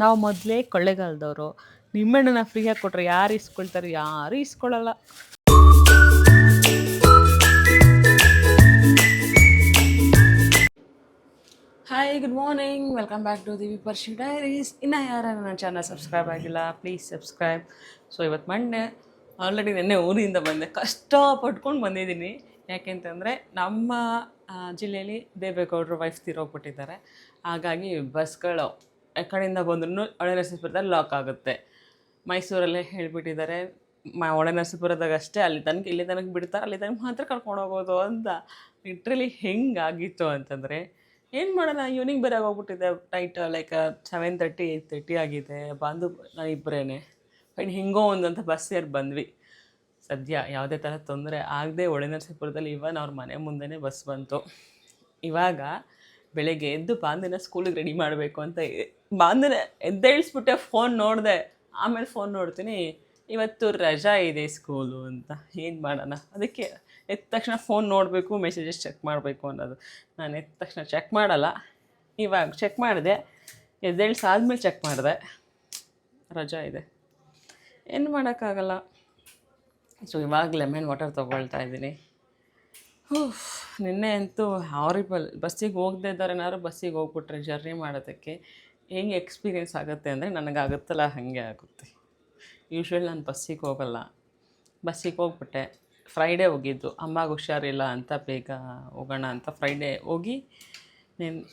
ನಾವು ಮೊದಲೇ ಕೊಳ್ಳೆಗಾಲದವರು. ನಿಂಬೆಹಣ್ಣನ್ನ ಫ್ರೀಯಾಗಿ ಕೊಟ್ರೆ ಯಾರು ಇಸ್ಕೊಳ್ತಾರೆ? ಯಾರು ಇಸ್ಕೊಳ್ಳಲ್ಲ. Hi, good morning. Welcome back to the Viparshi diaries. ಇನ್ನು ಯಾರು ನನ್ನ ಚಾನಲ್ ಸಬ್ಸ್ಕ್ರೈಬ್ ಆಗಿಲ್ಲ, ಪ್ಲೀಸ್ ಸಬ್ಸ್ಕ್ರೈಬ್. ಸೊ ಇವತ್ತು ಮಂಡೇ. ಆಲ್ರೆಡಿ ನೆನ್ನೆ ಊರಿಂದ ಬಂದೆ, ಕಷ್ಟಪಟ್ಕೊಂಡು ಬಂದಿದ್ದೀನಿ. ಯಾಕೆಂತಂದರೆ ನಮ್ಮ ಜಿಲ್ಲೆಯಲ್ಲಿ ದೇವೇಗೌಡರು ವೈಫ್ ತೀರೋಗ್ಬಿಟ್ಟಿದ್ದಾರೆ. ಹಾಗಾಗಿ ಬಸ್ಗಳು ಕಡೆಯಿಂದ ಬಂದ್ರೂ ಹೊಳೆನರಸೀಪುರದಲ್ಲಿ ಲಾಕ್ ಆಗುತ್ತೆ. ಮೈಸೂರಲ್ಲೇ ಹೇಳಿಬಿಟ್ಟಿದ್ದಾರೆ, ಹೊಳೆನರಸೀಪುರದಾಗ ಅಷ್ಟೇ ಅಲ್ಲಿ ತನಕ ಇಲ್ಲಿ ತನಕ ಬಿಡ್ತಾರೆ, ಅಲ್ಲಿ ತನಕ ಮಾತ್ರ ಕರ್ಕೊಂಡು ಹೋಗೋದು ಅಂತ. ಲಿಟ್ರಲಿ ಹೆಂಗಾಗಿತ್ತು ಅಂತಂದರೆ, ಏನು ಮಾಡೋಣ, ಈವ್ನಿಂಗ್ ಬೇರೆ ಹೋಗ್ಬಿಟ್ಟಿದೆ. ನೈಟ್ ಲೈಕ್ 7:30 8:30 ಆಗಿದೆ. ಬಂದು ನಾನು ಇಬ್ಬರೇ ಫೈನ್ ಹಿಂಗೋ ಒಂದಂತ ಬಸ್ ಸೇರಿ ಬಂದ್ವಿ. ಸದ್ಯ ಯಾವುದೇ ಥರ ತೊಂದರೆ ಆಗದೆ ಹೊಳೆನರಸೀಪುರದಲ್ಲಿ ಅವ್ರ ಮನೆ ಮುಂದೆನೇ ಬಸ್ ಬಂತು. ಇವಾಗ ಬೆಳಗ್ಗೆ ಎದ್ದು ಬಾಂದಿನ ಸ್ಕೂಲಿಗೆ ರೆಡಿ ಮಾಡಬೇಕು ಅಂತ ಬಾಂದಿನ ಎದ್ದೇಳಿಸ್ಬಿಟ್ಟೆ. ಫೋನ್ ನೋಡಿದೆ, ಆಮೇಲೆ ಫೋನ್ ನೋಡ್ತೀನಿ, ಇವತ್ತು ರಜಾ ಇದೆ ಸ್ಕೂಲು ಅಂತ. ಏನು ಮಾಡೋಣ, ಅದಕ್ಕೆ ಎದ್ದ ತಕ್ಷಣ ಫೋನ್ ನೋಡಬೇಕು, ಮೆಸೇಜಸ್ ಚೆಕ್ ಮಾಡಬೇಕು ಅನ್ನೋದು. ನಾನು ಎದ್ದ ತಕ್ಷಣ ಚೆಕ್ ಮಾಡಲ್ಲ, ಇವಾಗ ಚೆಕ್ ಮಾಡಿದೆ, ಎದ್ದೇಳ್ಸಾದ್ಮೇಲೆ ಚೆಕ್ ಮಾಡಿದೆ, ರಜಾ ಇದೆ, ಏನು ಮಾಡೋಕ್ಕಾಗಲ್ಲ. ಸೊ ಇವಾಗ ಲೆಮನ್ ವಾಟರ್ ತೊಗೊಳ್ತಾ ಇದ್ದೀನಿ. ನಿನ್ನೆ ಅಂತೂ ಹಾರಿಬಲ್. ಬಸ್ಸಿಗೆ ಹೋಗದೇ ಇದ್ದಾರೆ, ಏನಾದ್ರು ಬಸ್ಸಿಗೆ ಹೋಗ್ಬಿಟ್ರೆ ಜರ್ನಿ ಮಾಡೋದಕ್ಕೆ ಹೆಂಗೆ ಎಕ್ಸ್ಪೀರಿಯೆನ್ಸ್ ಆಗುತ್ತೆ ಅಂದರೆ, ನನಗಾಗುತ್ತಲ್ಲ ಹಾಗೆ ಆಗುತ್ತೆ. ಯೂಶ್ವಲಿ ನಾನು ಬಸ್ಸಿಗೆ ಹೋಗಲ್ಲ. ಬಸ್ಸಿಗೆ ಹೋಗ್ಬಿಟ್ಟೆ. ಫ್ರೈಡೇ ಹೋಗಿದ್ದು, ಅಮ್ಮಗೆ ಹುಷಾರಿಲ್ಲ ಅಂತ ಬೇಗ ಹೋಗೋಣ ಅಂತ ಫ್ರೈಡೇ ಹೋಗಿ,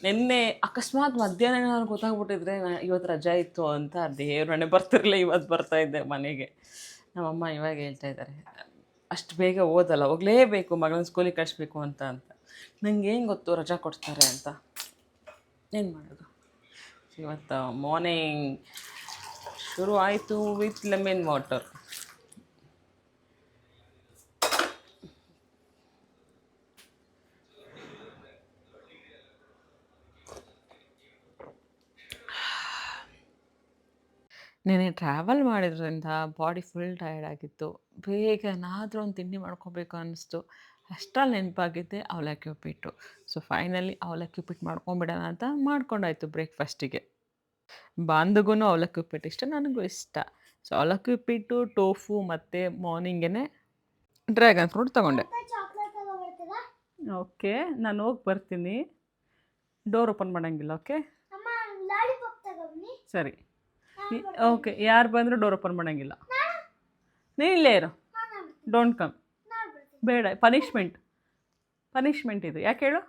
ನಿನ್ನೆ ಅಕಸ್ಮಾತ್ ಮಧ್ಯಾಹ್ನ ಏನಾದ್ರು ಗೊತ್ತಾಗ್ಬಿಟ್ಟಿದ್ರೆ ಇವತ್ತು ರಜಾ ಇತ್ತು ಅಂತ ದೇವ್ರ ಮನೆ ಬರ್ತಿರಲಿಲ್ಲ, ಇವತ್ತು ಬರ್ತಾಯಿದ್ದೆ ಮನೆಗೆ. ನಮ್ಮಮ್ಮ ಇವಾಗ ಹೇಳ್ತಾ ಇದ್ದಾರೆ, ಅಷ್ಟು ಬೇಗ ಓದಲ್ಲ, ಹೋಗಲೇಬೇಕು, ಮಗಳನ್ನ ಸ್ಕೂಲಿಗೆ ಕಳಿಸ್ಬೇಕು ಅಂತ. ನಂಗೆ ಏನು ಗೊತ್ತು ರಜಾ ಕೊಡ್ತಾರೆ ಅಂತ. ಏನು ಮಾಡೋದು. ಇವತ್ತು ಮಾರ್ನಿಂಗ್ ಶುರು ಆಯಿತು ವಿತ್ ಲೆಮನ್ ವಾಟರ್. ನೆನೆ ಟ್ರಾವೆಲ್ ಮಾಡಿದ್ರಿಂದ ಬಾಡಿ ಫುಲ್ ಟಯರ್ಡ್ ಆಗಿತ್ತು. ಬೇಗನಾದರೂ ಒಂದು ತಿಂಡಿ ಮಾಡ್ಕೋಬೇಕು ಅನ್ನಿಸ್ತು. ಅಷ್ಟರಲ್ಲಿ ನೆನಪಾಗಿದ್ದೆ ಅವಲಕ್ಕಿ ಉಪ್ಪಿಟ್ಟು. ಸೊ ಫೈನಲಿ ಅವಲಕ್ಕಿ ಉಪ್ಪಿಟ್ಟು ಮಾಡ್ಕೊಂಬಿಡೋಣ ಅಂತ ಮಾಡ್ಕೊಂಡಾಯ್ತು ಬ್ರೇಕ್ಫಾಸ್ಟಿಗೆ. ಬಾಂಧಗೂ ಅವಲಕ್ಕಿ ಉಪ್ಪಿಟ್ಟು ಇಷ್ಟ, ನನಗೂ ಇಷ್ಟ. ಸೊ ಅವಲಕ್ಕಿ ಉಪ್ಪಿಟ್ಟು, ಟೋಫು ಮತ್ತು ಮಾರ್ನಿಂಗೇ ಡ್ರ್ಯಾಗನ್ ಫ್ರೂಟ್ ತೊಗೊಂಡೆ. ಓಕೆ, ನಾನು ಹೋಗಿ ಬರ್ತೀನಿ. ಡೋರ್ ಓಪನ್ ಮಾಡೋಂಗಿಲ್ಲ. ಓಕೆ ಸರಿ. ಓಕೆ, ಯಾರು ಬಂದರೂ ಡೋರ್ ಓಪನ್ ಮಾಡೋಂಗಿಲ್ಲ. ನೀನು ಇಲ್ಲೇ ಇರು, ಡೋಂಟ್ ಕಮ್. ಬೇಡ, ಪನಿಷ್ಮೆಂಟ್ ಇದು. ಯಾಕೆ ಹೇಳು?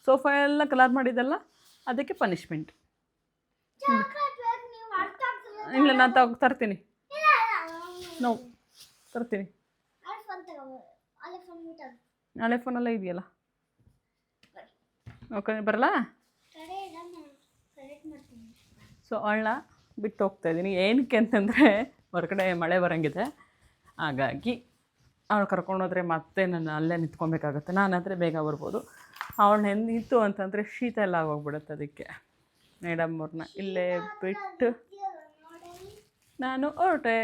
ಸೋಫಾ ಎಲ್ಲ ಕಲರ್ ಮಾಡಿದ್ದಲ್ಲ, ಅದಕ್ಕೆ ಪನಿಷ್ಮೆಂಟ್. ಇಲ್ಲ, ನಾನು ತರ್ತೀನಿ. ನೋ, ತರ್ತೀನಿ. ಹಳೆ ಫೋನೆಲ್ಲ ಇದೆಯಲ್ಲ. ಓಕೆ, ಬರಲ್ಲ. ಸೊ ಅವಳನ್ನ ಬಿಟ್ಟು ಹೋಗ್ತಾಯಿದ್ದೀನಿ. ಏನಕ್ಕೆ ಅಂತಂದರೆ, ಹೊರಗಡೆ ಮಳೆ ಬರೋಂಗಿದೆ. ಹಾಗಾಗಿ ಅವಳು ಕರ್ಕೊಂಡೋದ್ರೆ ಮತ್ತೆ ನಾನು ಅಲ್ಲೇ ನಿಂತ್ಕೊಬೇಕಾಗುತ್ತೆ. ನಾನಾದರೆ ಬೇಗ ಬರ್ಬೋದು. ಅವಳು ನಿಂತು ಅಂತಂದರೆ ಶೀತ ಎಲ್ಲ ಆಗೋಗ್ಬಿಡುತ್ತೆ. ಅದಕ್ಕೆ ಮೇಡಮ್ ಅವ್ರನ್ನ ಇಲ್ಲೇ ಬಿಟ್ಟು ನಾನು ಹೊರಟೆ.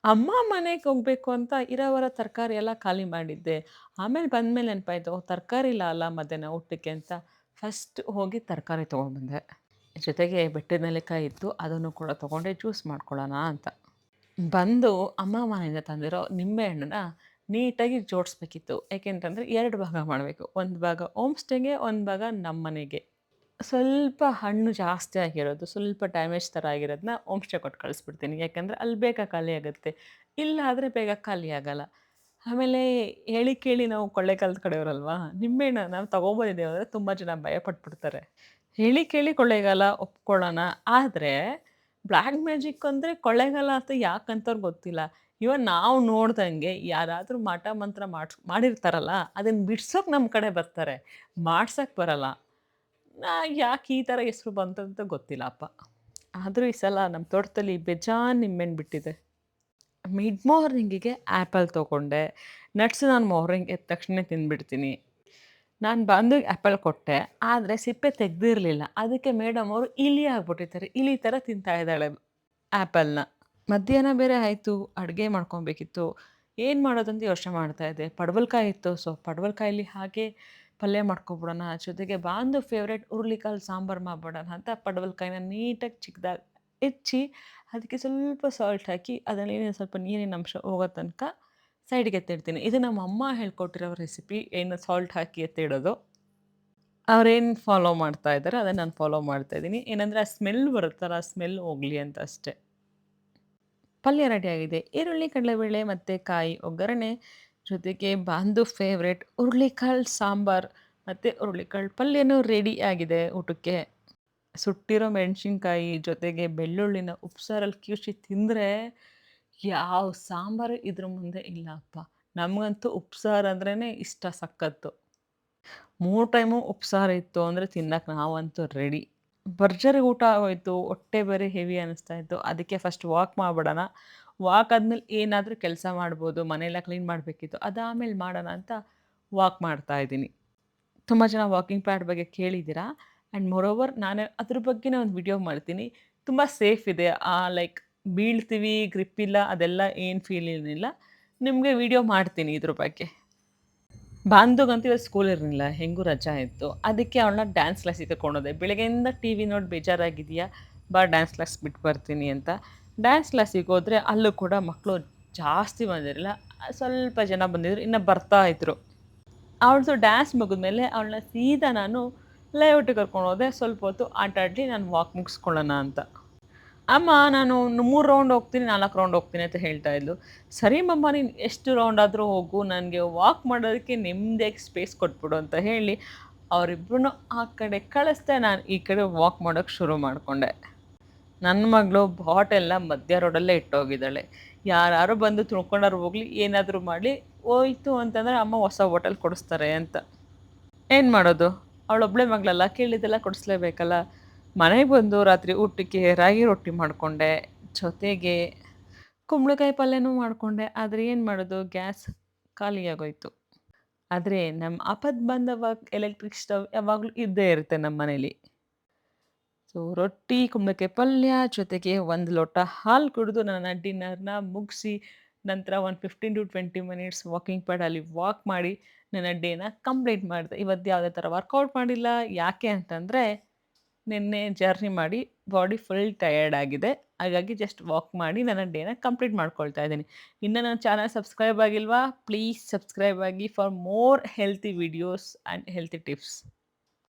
ಅಮ್ಮ ಮನೆಗೆ ಹೋಗಬೇಕು ಅಂತ ಇರೋವರ ತರಕಾರಿ ಎಲ್ಲ ಖಾಲಿ ಮಾಡಿದ್ದೆ. ಆಮೇಲೆ ಬಂದಮೇಲೆ ನೆನಪಾಯ್ತು, ತರಕಾರಿ ಇಲ್ಲ ಅಲ್ಲ ಮಧ್ಯಾಹ್ನ ಊಟಕ್ಕೆ ಅಂತ ಫಸ್ಟ್ ಹೋಗಿ ತರಕಾರಿ ತೊಗೊಂಡ್ಬಂದೆ. ಜೊತೆಗೆ ಬೆಟ್ಟದ ನೆಲ್ಲಿಕಾಯಿ ಇತ್ತು, ಅದನ್ನು ಕೂಡ ತೊಗೊಂಡೆ ಜ್ಯೂಸ್ ಮಾಡ್ಕೊಳ್ಳೋಣ ಅಂತ. ಬಂದು ಅಮ್ಮ ಮನೆಯಿಂದ ತಂದಿರೋ ನಿಂಬೆಹಣ್ಣನ್ನ ನೀಟಾಗಿ ಜೋಡಿಸ್ಬೇಕಿತ್ತು. ಏಕೆಂತಂದರೆ 2 ಭಾಗ ಮಾಡಬೇಕು. ಒಂದು ಭಾಗ ಹೋಮ್ ಸ್ಟೇಗೆ, ಒಂದು ಭಾಗ ನಮ್ಮ ಮನೆಗೆ. ಸ್ವಲ್ಪ ಹಣ್ಣು ಜಾಸ್ತಿ ಆಗಿರೋದು, ಸ್ವಲ್ಪ ಡ್ಯಾಮೇಜ್ ಥರ ಆಗಿರೋದನ್ನ ಹೋಮ್ ಸ್ಟೇ ಕೊಟ್ಟು ಕಳಿಸ್ಬಿಡ್ತೀನಿ. ಯಾಕಂದರೆ ಅಲ್ಲಿ ಬೇಗ ಖಾಲಿ ಆಗುತ್ತೆ, ಇಲ್ಲ ಆದರೆ ಬೇಗ ಖಾಲಿ ಆಗೋಲ್ಲ. ಆಮೇಲೆ ಹೇಳಿ ಕೇಳಿ ನಾವು ಕೊಳ್ಳೇಗಾಲದ ಕಡೆಯವರಲ್ವಾ, ನಿಂಬೆಹಣ್ಣು ನಾವು ತೊಗೊಬಂದಿದ್ದೇವೆ ಅಂದರೆ ತುಂಬ ಜನ ಭಯಪಟ್ಬಿಡ್ತಾರೆ. ಹೇಳಿ ಕೇಳಿ ಕೊಳ್ಳೇಗಾಲ ಒಪ್ಕೊಳ್ಳೋಣ. ಆದರೆ ಬ್ಲ್ಯಾಕ್ ಮ್ಯಾಜಿಕ್ ಅಂದರೆ ಕೊಳ್ಳೇಗಾಲ ಅಂತ ಯಾಕಂತವ್ರು ಗೊತ್ತಿಲ್ಲ. ಇವನ್ ನಾವು ನೋಡ್ದಂಗೆ ಯಾರಾದರೂ ಮಾಟ ಮಂತ್ರ ಮಾಡಿರ್ತಾರಲ್ಲ, ಅದನ್ನು ಬಿಡ್ಸೋಕೆ ನಮ್ಮ ಕಡೆ ಬರ್ತಾರೆ, ಮಾಡ್ಸೋಕ್ಕೆ ಬರಲ್ಲ. ಯಾಕೆ ಈ ಥರ ಹೆಸ್ರು ಬಂತಂತ ಗೊತ್ತಿಲ್ಲಪ್ಪ. ಆದರೂ ಈ ಸಲ ನಮ್ಮ ತೋಟದಲ್ಲಿ ಬೇಜಾನ್ ನಿಂಬೆಹಣ್ಣು ಬಿಟ್ಟಿದೆ. ಮಿಡ್ ಮಾರ್ನಿಂಗಿಗೆ ಆ್ಯಪಲ್ ತೊಗೊಂಡೆ. ನಟ್ಸ್ ನಾನು ಮಾರ್ನಿಂಗ್ ಎದ್ದ ತಕ್ಷಣ ತಿಂದುಬಿಡ್ತೀನಿ. ನಾನು ಬಂದು ಆ್ಯಪಲ್ ಕೊಟ್ಟೆ, ಆದರೆ ಸಿಪ್ಪೆ ತೆಗೆದಿರಲಿಲ್ಲ. ಅದಕ್ಕೆ ಮೇಡಮ್ ಅವರು ಇಲಿ ಆಗ್ಬಿಟ್ಟಿದ್ದಾರೆ, ಇಲಿ ಥರ ತಿಂತಾಯಿದ್ದಾಳೆ ಆ್ಯಪಲ್ನ. ಮಧ್ಯಾಹ್ನ ಬೇರೆ ಆಯಿತು, ಅಡುಗೆ ಮಾಡ್ಕೊಬೇಕಿತ್ತು. ಏನು ಮಾಡೋದಂತ ಯೋಚನೆ ಮಾಡ್ತಾಯಿದ್ದೆ. ಪಡವಲಕಾಯಿ ಇತ್ತು, ಸೊ ಪಡವಲಕಾಯಲ್ಲಿ ಹಾಗೆ ಪಲ್ಯ ಮಾಡ್ಕೊಬಿಡೋಣ, ಜೊತೆಗೆ ಬಾಂದು ಫೇವ್ರೇಟ್ ಹುರುಳಿಕಾಳು ಸಾಂಬಾರು ಮಾಡ್ಬಿಡೋಣ ಅಂತ ಪಡವಲಕಾಯಿನ ನೀಟಾಗಿ ಚಿಕ್ಕದಾಗಿ ಹೆಚ್ಚಿ, ಅದಕ್ಕೆ ಸ್ವಲ್ಪ ಸಾಲ್ಟ್ ಹಾಕಿ, ಅದರಲ್ಲಿ ಸ್ವಲ್ಪ ನೀರಿನ ಅಂಶ ಹೋಗೋ ತನಕ ಸೈಡ್ಗೆ ಎತ್ತಿಡ್ತೀನಿ. ಇದು ನಮ್ಮ ಅಮ್ಮ ಹೇಳ್ಕೊಟ್ಟಿರೋ ರೆಸಿಪಿ, ಏನು ಸಾಲ್ಟ್ ಹಾಕಿ ಎತ್ತಿಡೋದು. ಅವ್ರೇನು ಫಾಲೋ ಮಾಡ್ತಾ ಇದ್ದಾರೆ ಅದನ್ನು ನಾನು ಫಾಲೋ ಮಾಡ್ತಾ ಇದ್ದೀನಿ. ಏನಂದರೆ ಆ ಸ್ಮೆಲ್ ಬರುತ್ತಲ್ಲ, ಆ ಸ್ಮೆಲ್ ಹೋಗಲಿ ಅಂತ ಅಷ್ಟೇ. ಪಲ್ಯ ರೆಡಿಯಾಗಿದೆ. ಈರುಳ್ಳಿ, ಕಡಲೆಬೇಳೆ ಮತ್ತು ಕಾಯಿ ಒಗ್ಗರಣೆ, ಜೊತೆಗೆ ಬಾಂದು ಫೇವ್ರೇಟ್ ಹುರುಳಿಕಾಳು ಸಾಂಬಾರು ಮತ್ತು ಹುರುಳಿಕಾಳು ಪಲ್ಯನೂ ರೆಡಿ ಆಗಿದೆ ಊಟಕ್ಕೆ. ಸುಟ್ಟಿರೋ ಮೆಣಸಿನ್ಕಾಯಿ ಜೊತೆಗೆ ಬೆಳ್ಳುಳ್ಳಿನ ಉಪ್ಸಾರಲ್ಲಿ ಕಿವುಚಿ ತಿಂದರೆ ಯಾವ ಸಾಂಬಾರು ಇದ್ರ ಮುಂದೆ ಇಲ್ಲ ಅಪ್ಪ. ನಮಗಂತೂ ಉಪ್ಸಾರು ಅಂದ್ರೇ ಇಷ್ಟ ಸಖತ್ತು. 3 ಟೈಮು ಉಪ್ಸಾರು ಇತ್ತು ಅಂದರೆ ತಿನ್ನಕ್ಕೆ ನಾವಂತೂ ರೆಡಿ. ಭರ್ಜರಿ ಊಟ ಆಗೋಯ್ತು. ಹೊಟ್ಟೆ ಬೇರೆ ಹೆವಿ ಅನ್ನಿಸ್ತಾ ಇತ್ತು. ಅದಕ್ಕೆ ಫಸ್ಟ್ ವಾಕ್ ಮಾಡ್ಬಿಡೋಣ. ವಾಕ್ ಆದ್ಮೇಲೆ ಏನಾದರೂ ಕೆಲಸ ಮಾಡ್ಬೋದು. ಮನೆಯೆಲ್ಲ ಕ್ಲೀನ್ ಮಾಡಬೇಕಿತ್ತು. ಅದಾದ್ಮೇಲೆ ಮಾಡೋಣ ಅಂತ ವಾಕ್ ಮಾಡ್ತಾ ಇದ್ದೀನಿ. ತುಂಬ ಜನ ವಾಕಿಂಗ್ ಪ್ಯಾಡ್ ಬಗ್ಗೆ ಕೇಳಿದ್ದೀರಾ. ಆ್ಯಂಡ್ ಮೋರೋವರ್ ನಾನು ಅದ್ರ ಬಗ್ಗೆನೇ ಒಂದು ವಿಡಿಯೋ ಮಾಡ್ತೀನಿ. ತುಂಬ ಸೇಫ್ ಇದೆ. ಲೈಕ್ ಬೀಳ್ತೀವಿ, ಗ್ರಿಪ್ ಇಲ್ಲ, ಅದೆಲ್ಲ ಏನು ಫೀಲ್ ಏನಿಲ್ಲ. ನಿಮಗೆ ವಿಡಿಯೋ ಮಾಡ್ತೀನಿ ಇದ್ರ ಬಗ್ಗೆ. ಬಾಂಧುಗಂತೂ ಇವತ್ತು ಸ್ಕೂಲ್ ಇರಲಿಲ್ಲ, ಹೆಂಗೂ ರಜಾ ಇತ್ತು. ಅದಕ್ಕೆ ಅವಳನ್ನ ಡ್ಯಾನ್ಸ್ ಕ್ಲಾಸಿಗೆ ಕರ್ಕೊಂಡೋದೆ. ಬೆಳಗ್ಗೆಯಿಂದ ಟಿ ವಿ ನೋಡಿ ಬೇಜಾರಾಗಿದೆಯಾ, ಬಾ ಡ್ಯಾನ್ಸ್ ಕ್ಲಾಸ್ ಬಿಟ್ಟು ಬರ್ತೀನಿ ಅಂತ. ಡ್ಯಾನ್ಸ್ ಕ್ಲಾಸಿಗೆ ಹೋದರೆ ಅಲ್ಲೂ ಕೂಡ ಮಕ್ಕಳು ಜಾಸ್ತಿ ಬಂದಿರಲಿಲ್ಲ, ಸ್ವಲ್ಪ ಜನ ಬಂದಿದ್ರು, ಇನ್ನು ಬರ್ತಾ ಇದ್ರು. ಅವಳದು ಡ್ಯಾನ್ಸ್ ಮುಗಿದ್ಮೇಲೆ ಅವಳನ್ನ ಸೀದಾ ನಾನು ಲೇಔಟಿಗೆ ಕರ್ಕೊಂಡು ಹೋದೆ. ಸ್ವಲ್ಪ ಹೊತ್ತು ಆಟ ಆಡಲಿ, ನಾನು ವಾಕ್ ಮುಗಿಸ್ಕೊಳ್ಳೋಣ ಅಂತ. ಅಮ್ಮ ನಾನು 3 ರೌಂಡ್ ಹೋಗ್ತೀನಿ, 4 ರೌಂಡ್ ಹೋಗ್ತೀನಿ ಅಂತ ಹೇಳ್ತಾ ಇದ್ಲು. ಸರಿ ಮಮ್ಮ, ನೀನು ಎಷ್ಟು ರೌಂಡ್ ಆದರೂ ಹೋಗು, ನನಗೆ ವಾಕ್ ಮಾಡೋದಕ್ಕೆ ನಿಮ್ಮದೇ ಸ್ಪೇಸ್ ಕೊಟ್ಬಿಡು ಅಂತ ಹೇಳಿ ಅವರಿಬ್ಬರನ್ನೂ ಆ ಕಡೆ ಕಳಿಸ್ದೆ. ನಾನು ಈ ಕಡೆ ವಾಕ್ ಮಾಡೋಕ್ಕೆ ಶುರು ಮಾಡಿಕೊಂಡೆ. ನನ್ನ ಮಗಳು ಬಾಟೆಲ್ಲ ಮಧ್ಯ ರೋಡಲ್ಲೇ ಇಟ್ಟೋಗಿದ್ದಾಳೆ. ಯಾರು ಬಂದು ತುಳ್ಕೊಂಡಾರು ಹೋಗಲಿ, ಏನಾದರೂ ಮಾಡಲಿ, ಹೋಯ್ತು ಅಂತಂದರೆ ಅಮ್ಮ ಹೊಸ ಬಾಟಲ್ ಕೊಡಿಸ್ತಾರೆ ಅಂತ. ಏನು ಮಾಡೋದು, ಅವಳೊಬ್ಬಳೇ ಮಗಳಲ್ಲ, ಕೇಳಿದ್ದೆಲ್ಲ ಕೊಡಿಸ್ಲೇಬೇಕಲ್ಲ. ಮನೆಗೆ ಬಂದು ರಾತ್ರಿ ಊಟಕ್ಕೆ ರಾಗಿ ರೊಟ್ಟಿ ಮಾಡಿಕೊಂಡೆ, ಜೊತೆಗೆ ಕುಂಬಳಕಾಯಿ ಪಲ್ಯನೂ ಮಾಡಿಕೊಂಡೆ. ಆದರೆ ಏನು ಮಾಡೋದು, ಗ್ಯಾಸ್ ಖಾಲಿಯಾಗೋಯ್ತು. ಆದರೆ ನಮ್ಮ ಆಪತ್ತು ಬಂದವಾಗ ಎಲೆಕ್ಟ್ರಿಕ್ ಸ್ಟವ್ ಯಾವಾಗಲೂ ಇದ್ದೇ ಇರುತ್ತೆ ನಮ್ಮ ಮನೇಲಿ. ಸೊ ರೊಟ್ಟಿ, ಕುಂಬಳಕಾಯಿ ಪಲ್ಯ ಜೊತೆಗೆ 1 ಲೋಟ ಹಾಲು ಕುಡಿದು ನನ್ನ ಡಿನ್ನರ್ನ ಮುಗಿಸಿ, ನಂತರ ಒಂದು 15 to 20 ಮಿನಿಟ್ಸ್ ವಾಕಿಂಗ್ ಪ್ಯಾಡಲ್ಲಿ ವಾಕ್ ಮಾಡಿ ನನ್ನ ಡೇನ ಕಂಪ್ಲೀಟ್ ಮಾಡಿದೆ. ಇವತ್ತು ಯಾವುದೇ ಥರ ವರ್ಕೌಟ್ ಮಾಡಿಲ್ಲ. ಯಾಕೆ ಅಂತಂದರೆ ನಿನ್ನೆ ಜರ್ನಿ ಮಾಡಿ ಬಾಡಿ ಫುಲ್ ಟಯರ್ಡ್ ಆಗಿದೆ. ಹಾಗಾಗಿ ಜಸ್ಟ್ ವಾಕ್ ಮಾಡಿ ನನ್ನ ಡೇನ ಕಂಪ್ಲೀಟ್ ಮಾಡ್ಕೊಳ್ತಾ ಇದ್ದೀನಿ. ಇನ್ನು ನನ್ನ ಚಾನಲ್ ಸಬ್ಸ್ಕ್ರೈಬ್ ಆಗಿಲ್ವಾ, ಪ್ಲೀಸ್ ಸಬ್ಸ್ಕ್ರೈಬ್ ಆಗಿ for more healthy videos and healthy tips.